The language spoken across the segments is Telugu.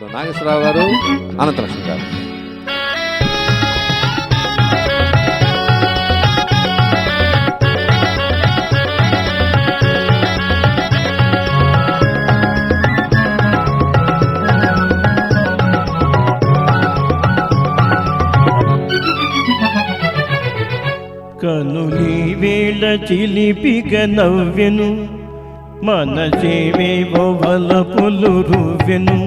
ఇప్పుడు నాగేశ్వరరావు గారు, అనంతలక్ష్మి గారు. కనులి వేళ చిలిపిగ నవ్వెను, మనసేవేవో వలపులు రువ్వెను.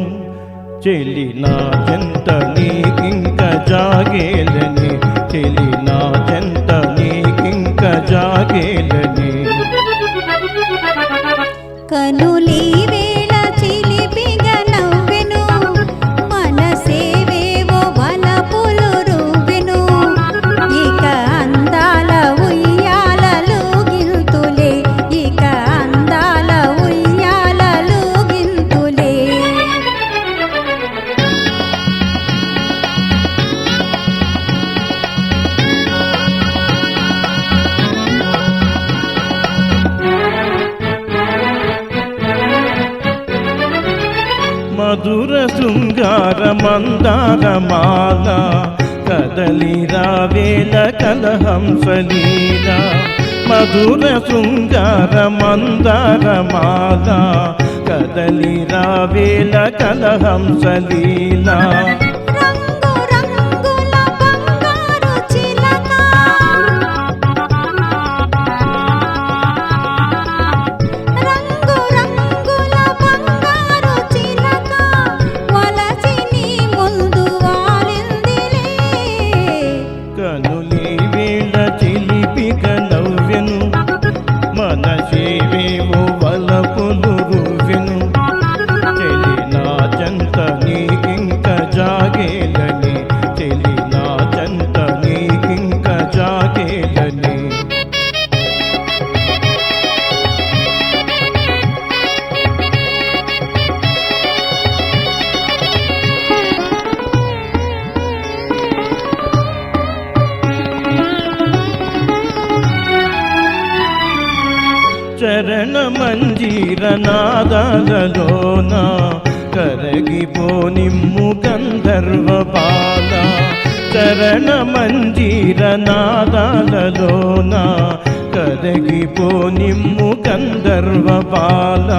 చెలి నా చెంత నీకింక జాగేలని, చెలి నా చెంత నీకింక జాగేలని. కనులి వేళ చిలిపిగ నవ్వెను, మనసేవేవో వలపులు రువ్వెను. ఇక అందాల ఉయ్యాలలు గింతులే, ఇక అందాల ఉయ్యాలలు గింతులే. మధుర శృంగార మందారమాల, కదలి రావేల కలహంసలీల. మధుర శృంగార మందారమాల, కదలి రావేల కలహంసలీల. రంగు రంగుల బంగారు చిలక, రంగు రంగుల బంగారు చిలక, వలసి నీ ముందు వాలిందిలే. కనులి వేళ చిలిపిగ నవ్వెను, మనసేవేవో వలపులు రువ్వెను. చెలి నా చెంత నీకింక జాగేలని, చెలి నా చెంత నీకింక జాగేలని. చరణ మంజీర నాదాలలోన, కరగిపోనిమ్ము గంధర్వ బాల. చరణ మంజీర నాదాలలోన, కరగిపోనిమ్ము గంధర్వ బాల.